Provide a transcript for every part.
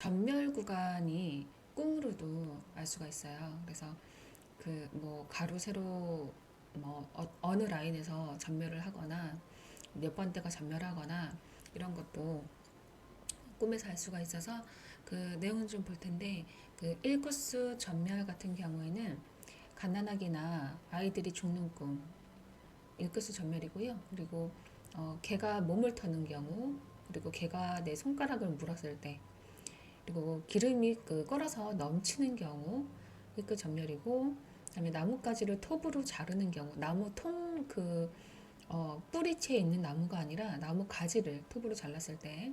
전멸 구간이 꿈으로도 알 수가 있어요. 그래서 그 뭐 가로 세로 뭐 어느 라인에서 전멸을 하거나 몇 번대가 전멸하거나 이런 것도 꿈에서 알 수가 있어서 그 내용은 좀 볼 텐데, 그 일구수 전멸 같은 경우에는 갓난아기나 아이들이 죽는 꿈, 일구수 전멸이고요. 그리고 개가 몸을 터는 경우, 그리고 개가 내 손가락을 물었을 때, 그리고 기름이 그 끓어서 넘치는 경우 그 전멸이고, 그다음에 나뭇가지를 톱으로 자르는 경우, 나무 통 뿌리채에 있는 나무가 아니라 나무 가지를 톱으로 잘랐을 때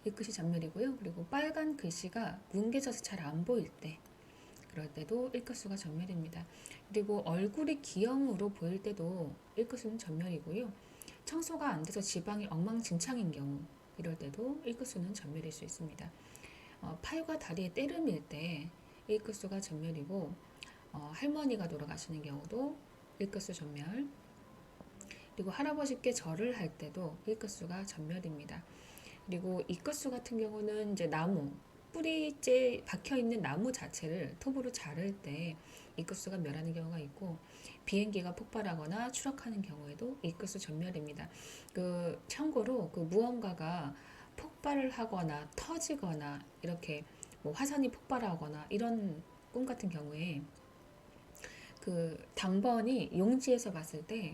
이 끝이 전멸이고요. 그리고 빨간 글씨가 뭉개져서 잘 안 보일 때, 그럴 때도 일끝수가 전멸입니다. 그리고 얼굴이 기형으로 보일 때도 일끝수는 전멸이고요. 청소가 안 돼서 지방이 엉망진창인 경우, 이럴 때도 일끝수는 전멸일 수 있습니다. 팔과 다리에 때름일 때 일끝수가 전멸이고, 할머니가 돌아가시는 경우도 일끝수 전멸, 그리고 할아버지께 절을 할 때도 일끝수가 전멸입니다. 그리고 이끝수 같은 경우는 이제 나무, 뿌리째 박혀 있는 나무 자체를 톱으로 자를 때 이끝수가 멸하는 경우가 있고, 비행기가 폭발하거나 추락하는 경우에도 이끝수 전멸입니다. 그 참고로 그 무언가가 폭발을 하거나 터지거나 이렇게 뭐 화산이 폭발하거나 이런 꿈 같은 경우에 그 당번이 용지에서 봤을 때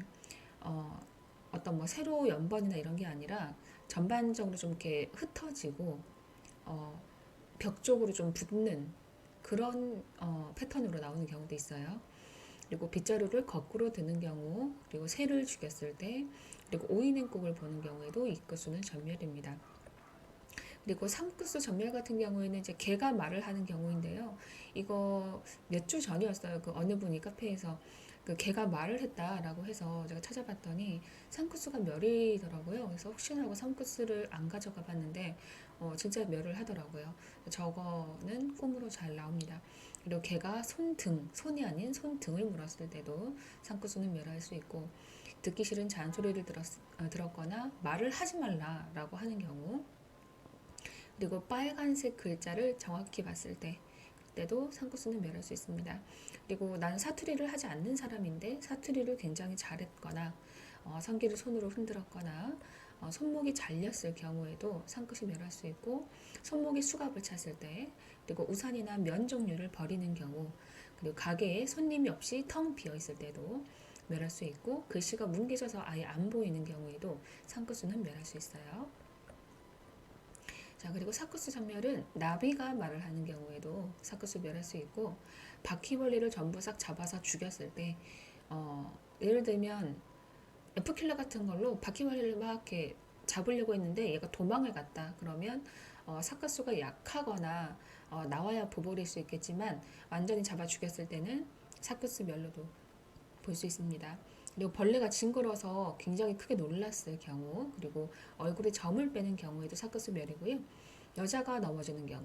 어, 어떤 뭐 세로 연번이나 이런 게 아니라 전반적으로 좀 이렇게 흩어지고 어, 벽 쪽으로 좀 붙는 그런 패턴으로 나오는 경우도 있어요. 그리고 빗자루를 거꾸로 드는 경우, 그리고 새를 죽였을 때, 그리고 오이는 꿈을 보는 경우에도 이끝수는 전멸입니다. 그리고 삼끝수 전멸 같은 경우에는 이제 개가 말을 하는 경우인데요. 이거 몇 주 전이었어요. 그 어느 분이 카페에서 그 개가 말을 했다라고 해서 제가 찾아봤더니 삼끝수가 멸이더라고요. 그래서 혹시나 하고 삼끝수를 안 가져가 봤는데 진짜 멸을 하더라고요. 저거는 꿈으로 잘 나옵니다. 그리고 개가 손등, 손이 아닌 손등을 물었을 때도 삼끝수는 멸할 수 있고, 듣기 싫은 잔소리를 들었거나 말을 하지 말라라고 하는 경우, 그리고 빨간색 글자를 정확히 봤을 때 그때도 상쿠스는 멸할 수 있습니다. 그리고 난 사투리를 하지 않는 사람인데 사투리를 굉장히 잘했거나 성기를 손으로 흔들었거나 손목이 잘렸을 경우에도 상끝이 멸할 수 있고, 손목이 수갑을 찼을 때, 그리고 우산이나 면 종류를 버리는 경우, 그리고 가게에 손님이 없이 텅 비어 있을 때도 멸할 수 있고, 글씨가 뭉개져서 아예 안 보이는 경우에도 상끝수는 멸할 수 있어요. 자, 그리고 사쿠스 전멸은 나비가 말을 하는 경우에도 사쿠스 멸할 수 있고, 바퀴벌레를 전부 싹 잡아서 죽였을 때, 예를 들면 F킬러 같은 걸로 바퀴벌레를 막 이렇게 잡으려고 했는데 얘가 도망을 갔다. 그러면 사쿠스가 약하거나 나와야 보복일 수 있겠지만 완전히 잡아 죽였을 때는 사쿠스 멸로도 볼 수 있습니다. 그리고 벌레가 징그러서 굉장히 크게 놀랐을 경우, 그리고 얼굴에 점을 빼는 경우에도 사크스 멸이고요. 여자가 넘어지는 경우,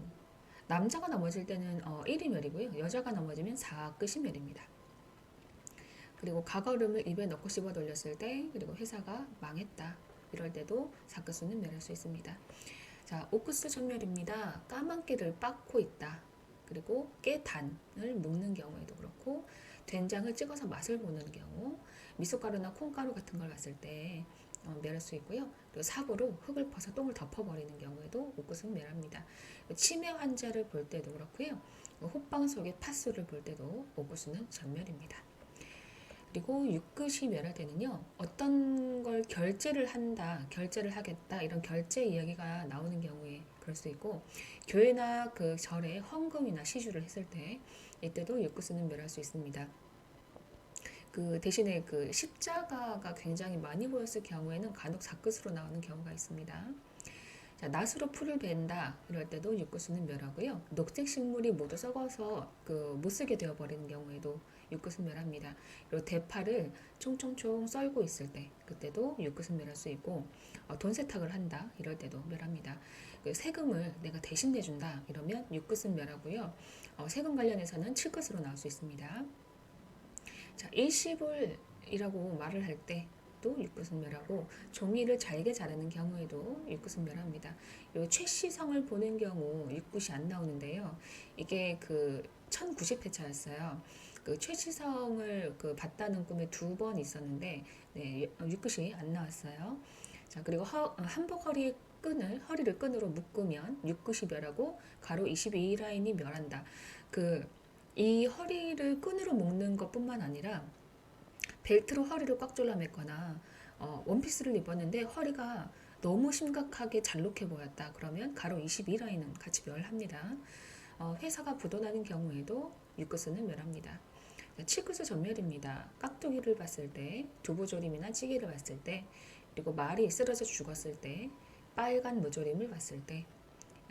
남자가 넘어질 때는 1이 멸이고요. 여자가 넘어지면 4끝이 멸입니다. 그리고 가거름을 입에 넣고 씹어 돌렸을 때, 그리고 회사가 망했다, 이럴 때도 사크스는 멸할 수 있습니다. 자, 오크스 전멸입니다. 까만 깨를 빻고 있다. 그리고 깨단을 묶는 경우에도 그렇고, 된장을 찍어서 맛을 보는 경우, 미숫가루나 콩가루 같은 걸 봤을 때 멸할 수 있고요. 그리고 삽으로 흙을 퍼서 똥을 덮어버리는 경우에도 옥구수는 멸합니다. 치매 환자를 볼 때도 그렇고요. 호빵 속에 팥수를 볼 때도 옥구수는 전멸입니다. 그리고 육끝이 멸할 때는요, 어떤 걸 결제를 한다, 결제를 하겠다, 이런 결제 이야기가 나오는 경우에 그럴 수 있고, 교회나 그 절에 헌금이나 시주를 했을 때, 이때도 육끝은 멸할 수 있습니다. 그 대신에 그 십자가가 굉장히 많이 보였을 경우에는 간혹 사끝으로 나오는 경우가 있습니다. 자, 낫으로 풀을 벤다, 이럴 때도 육구수는 멸하고요. 녹색 식물이 모두 썩어서 그 못쓰게 되어버리는 경우에도 육구수 멸합니다. 그리고 대파를 총총총 썰고 있을 때, 그때도 육구수 멸할 수 있고, 돈 세탁을 한다, 이럴 때도 멸합니다. 그 세금을 내가 대신 내준다, 이러면 육구수 멸하고요. 세금 관련해서는 칠끝으로 나올 수 있습니다. 자, 일시불이라고 말을 할 때, 것도 육구순 멸하고 종이를 잘게 자르는 경우에도 육구순 멸합니다. 요 최시성을 보는 경우 육굿이 안 나오는데요. 이게 그 1090회차였어요. 그 최시성을 그 봤다는 꿈에 2번 있었는데 네, 육굿이 안 나왔어요. 자, 그리고 한복 허리를 끈으로 묶으면 육굿이 멸하고 가로 22 라인이 멸한다. 이 허리를 끈으로 묶는 것뿐만 아니라 벨트로 허리를 꽉 졸라맸거나 원피스를 입었는데 허리가 너무 심각하게 잘록해 보였다. 그러면 가로 22 라인은 같이 멸합니다. 회사가 부도나는 경우에도 육구스는 멸합니다. 칠구수 전멸입니다. 깍두기를 봤을 때, 두부조림이나 찌개를 봤을 때, 그리고 말이 쓰러져 죽었을 때, 빨간 무조림을 봤을 때,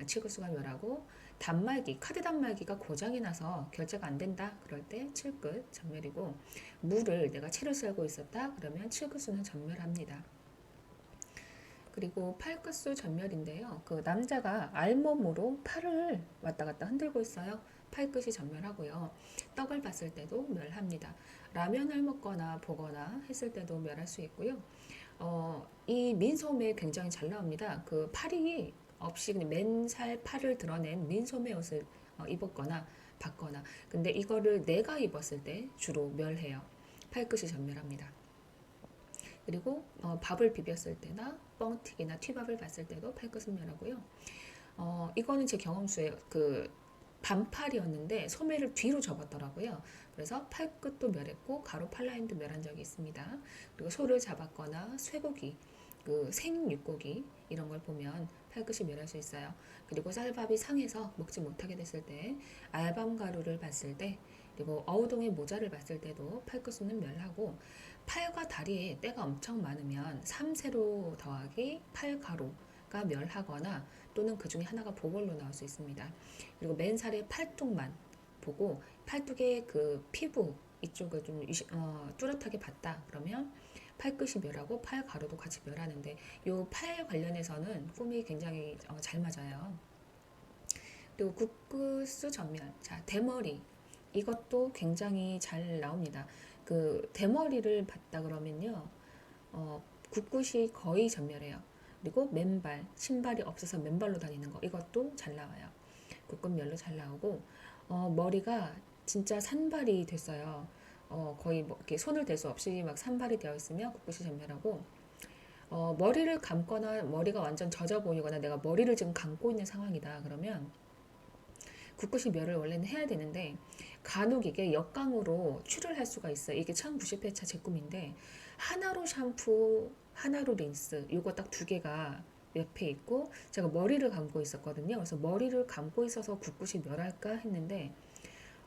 칠구수가 멸하고 단말기, 카드 단말기가 고장이 나서 결제가 안 된다. 그럴 때 칠끝 전멸이고 물을 내가 채로 썰고 있었다. 그러면 칠끝수는 전멸합니다. 그리고 팔끝수 전멸인데요. 그 남자가 알몸으로 팔을 왔다 갔다 흔들고 있어요. 팔끝이 전멸하고요. 떡을 봤을 때도 멸합니다. 라면을 먹거나 보거나 했을 때도 멸할 수 있고요. 이 민소매 굉장히 잘 나옵니다. 그 팔이 없이 그냥 맨살 팔을 드러낸 민소매 옷을 입었거나 받거나 근데 이거를 내가 입었을 때 주로 멸해요. 팔끝이 전멸합니다. 그리고 밥을 비볐을 때나 뻥튀기나 튀밥을 봤을 때도 팔끝은 멸하고요. 이거는 제 경험수예요. 그 반팔이었는데 소매를 뒤로 접었더라고요. 그래서 팔끝도 멸했고 가로 팔라인도 멸한 적이 있습니다. 그리고 소를 잡았거나 쇠고기, 그 생육고기 이런 걸 보면 팔끝이 멸할 수 있어요. 그리고 쌀밥이 상해서 먹지 못하게 됐을 때, 알밤 가루를 봤을 때, 그리고 어우동의 모자를 봤을 때도 팔끝은 멸하고 팔과 다리에 때가 엄청 많으면 3세로 더하기 팔가루가 멸하거나 또는 그 중에 하나가 보골로 나올 수 있습니다. 그리고 맨살의 팔뚝만 보고 팔뚝의 그 피부 이쪽을 좀 뚜렷하게 봤다. 그러면 팔끝이 멸하고 팔가루도 같이 멸하는데 요 팔 관련해서는 꿈이 굉장히 잘 맞아요. 그리고 국구수 전멸. 자, 대머리. 이것도 굉장히 잘 나옵니다. 그 대머리를 봤다 그러면요. 국굿이 거의 전멸해요. 그리고 맨발, 신발이 없어서 맨발로 다니는 거 이것도 잘 나와요. 국굿멸로 잘 나오고 머리가 진짜 산발이 됐어요. 거의 뭐 이렇게 손을 댈 수 없이 막 산발이 되어 있으면 국굿이 전멸하고 머리를 감거나 머리가 완전 젖어 보이거나 내가 머리를 지금 감고 있는 상황이다 그러면 국굿이 멸을 원래는 해야 되는데 간혹 이게 역강으로 출을 할 수가 있어요. 이게 1090회차 제 꿈인데 하나로 샴푸, 하나로 린스 이거 딱 2개가 옆에 있고 제가 머리를 감고 있었거든요. 그래서 머리를 감고 있어서 국굿이 멸할까 했는데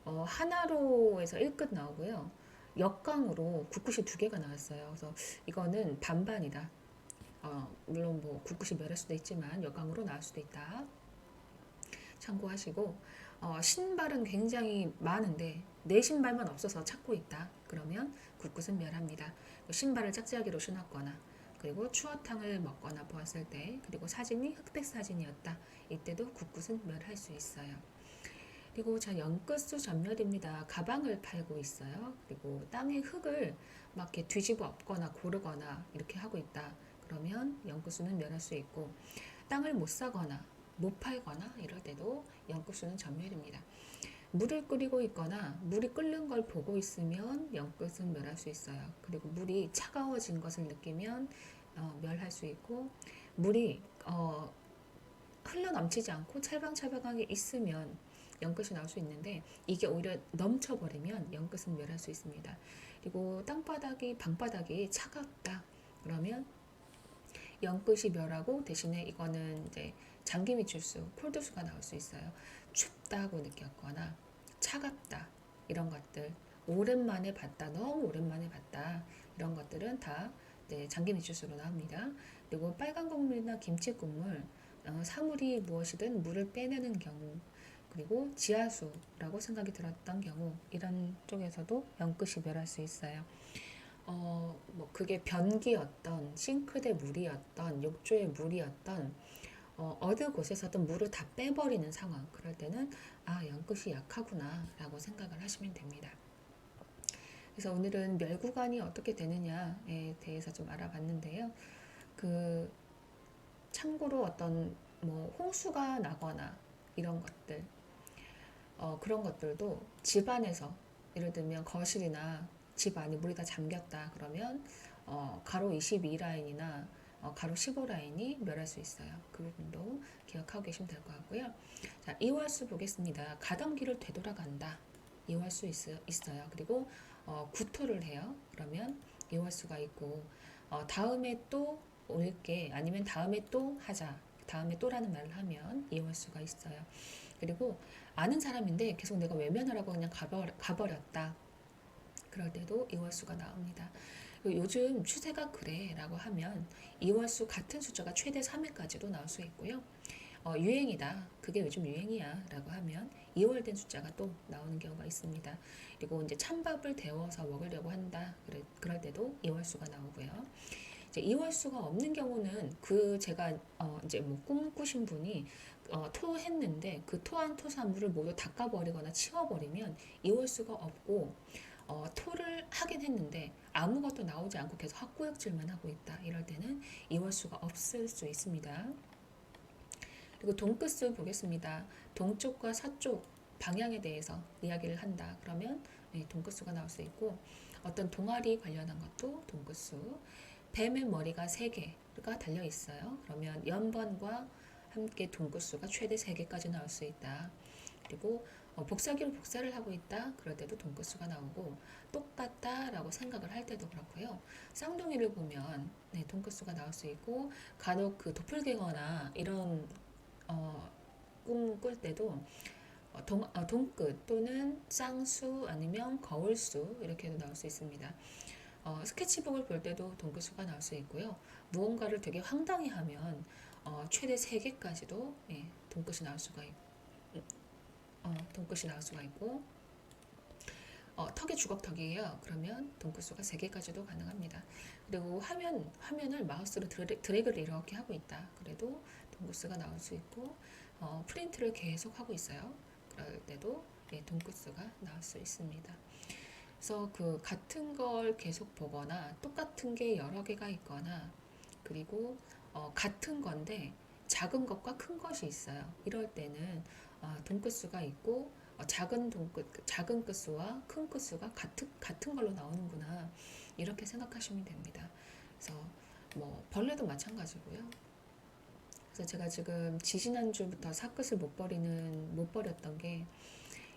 하나로에서 1끝 나오고요. 역강으로 국굿이 2개가 나왔어요. 그래서 이거는 반반이다. 물론 뭐 국굿이 멸할 수도 있지만 역강으로 나올 수도 있다. 참고하시고 신발은 굉장히 많은데 내 신발만 없어서 찾고 있다. 그러면 국굿은 멸합니다. 신발을 짝짝이로 신었거나 그리고 추어탕을 먹거나 보았을 때 그리고 사진이 흑백 사진이었다. 이때도 국굿은 멸할 수 있어요. 그리고 자 연끝수 전멸입니다. 가방을 팔고 있어요. 그리고 땅에 흙을 막 이렇게 뒤집어 엎거나 고르거나 이렇게 하고 있다. 그러면 연끝수는 멸할 수 있고 땅을 못 사거나 못 팔거나 이럴 때도 연끝수는 전멸입니다. 물을 끓이고 있거나 물이 끓는 걸 보고 있으면 연끝은 멸할 수 있어요. 그리고 물이 차가워진 것을 느끼면 멸할 수 있고 물이 흘러 넘치지 않고 찰방찰방하게 있으면 연끝이 나올 수 있는데 이게 오히려 넘쳐버리면 연끝은 멸할 수 있습니다. 그리고 방바닥이 차갑다 그러면 연끝이 멸하고 대신에 이거는 이제 장기미출수, 콜드수가 나올 수 있어요. 춥다고 느꼈거나 차갑다 이런 것들 오랜만에 봤다 너무 오랜만에 봤다 이런 것들은 다 장기미출수로 나옵니다. 그리고 빨간 국물이나 김치 국물 사물이 무엇이든 물을 빼내는 경우 그리고 지하수라고 생각이 들었던 경우 이런 쪽에서도 연끝이 멸할 수 있어요. 뭐 그게 변기였던 싱크대 물이었던 욕조의 물이었던 어느 곳에서든 물을 다 빼버리는 상황 그럴 때는 연끝이 약하구나 라고 생각을 하시면 됩니다. 그래서 오늘은 멸구간이 어떻게 되느냐에 대해서 좀 알아봤는데요. 그 참고로 어떤 뭐 홍수가 나거나 이런 것들, 그런 것들도 집 안에서 예를 들면 거실이나 집 안에 물이 다 잠겼다 그러면 가로 22라인이나 가로 15라인이 멸할 수 있어요. 그 부분도 기억하고 계시면 될 것 같고요. 자, 이월수 보겠습니다. 가던 길을 되돌아간다. 이월수 있어요. 그리고 구토를 해요. 그러면 이월수가 있고 다음에 또 올게 아니면 다음에 또 하자. 다음에 또라는 말을 하면 이월수가 있어요. 그리고 아는 사람인데 계속 내가 외면을 하고 그냥 가버렸다. 그럴 때도 이월수가 나옵니다. 요즘 추세가 그래 라고 하면 이월수 같은 숫자가 최대 3회까지도 나올 수 있고요. 유행이다. 그게 요즘 유행이야 라고 하면 2월 된 숫자가 또 나오는 경우가 있습니다. 그리고 이제 찬밥을 데워서 먹으려고 한다. 그럴 때도 이월수가 나오고요. 이제 이월수가 없는 경우는 그 제가 이제 뭐 꿈꾸신 분이 토했는데 그 토한 토사물을 모두 닦아버리거나 치워버리면 이월수가 없고 토를 하긴 했는데 아무것도 나오지 않고 계속 헛구역질만 하고 있다. 이럴 때는 이월수가 없을 수 있습니다. 그리고 동끝을 보겠습니다. 동쪽과 서쪽 방향에 대해서 이야기를 한다. 그러면 동끝수가 나올 수 있고 어떤 동아리 관련한 것도 동끝수. 뱀의 머리가 3개가 달려 있어요. 그러면 연번과 함께 동끝수가 최대 3개까지 나올 수 있다. 그리고 복사기로 복사를 하고 있다. 그럴 때도 동끝수가 나오고 똑같다라고 생각을 할 때도 그렇고요. 쌍둥이를 보면 동끝수가 나올 수 있고 간혹 그 도플갱어나 이런 꿈 꿀 때도 동끝 또는 쌍수 아니면 거울수 이렇게도 나올 수 있습니다. 스케치북을 볼 때도 동끝수가 나올 수 있고요. 무언가를 되게 황당히 하면 최대 3개까지도 동끝이 나올 수가 있고 동끝이 나올 수가 있고 턱이 주걱턱이에요. 그러면 동끝수가 3개까지도 가능합니다. 그리고 화면을 마우스로 드래그를 이렇게 하고 있다. 그래도 동끝수가 나올 수 있고 프린트를 계속 하고 있어요. 그럴 때도 동끝수가 나올 수 있습니다. 그래서 그 같은 걸 계속 보거나 똑같은 게 여러 개가 있거나 그리고 같은 건데 작은 것과 큰 것이 있어요. 이럴 때는 동끝수가 있고 작은 끝수와 큰 끝수가 같은 걸로 나오는구나 이렇게 생각하시면 됩니다. 그래서 뭐 벌레도 마찬가지고요. 그래서 제가 지금 지지난주부터 사끝을 못 버렸던 게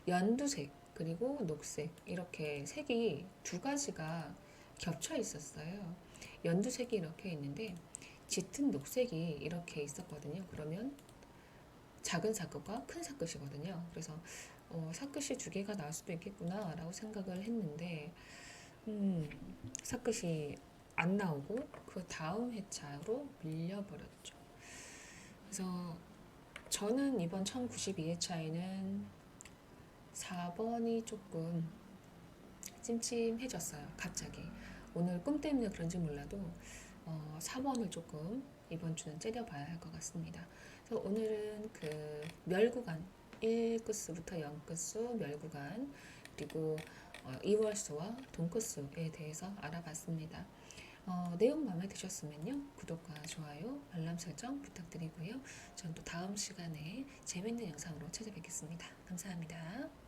연두색 그리고 녹색 이렇게 색이 2가지가 겹쳐 있었어요. 연두색이 이렇게 있는데 짙은 녹색이 이렇게 있었거든요. 그러면 작은 사끝과 큰 사끝이거든요. 그래서 사끝이 2개가 나올 수도 있겠구나 라고 생각을 했는데 사끝이 안 나오고 그 다음 회차로 밀려버렸죠. 그래서 저는 이번 1092회차에는 4번이 조금 찜찜해졌어요. 갑자기. 오늘 꿈 때문에 그런지 몰라도 4번을 조금 이번 주는 째려봐야 할 것 같습니다. 그래서 오늘은 그 멸구간 1끝수부터 0끝수 멸구간 그리고 이월수와 동끝수에 대해서 알아봤습니다. 내용 마음에 드셨으면요 구독과 좋아요 알람 설정 부탁드리고요. 전 또 다음 시간에 재밌는 영상으로 찾아뵙겠습니다. 감사합니다.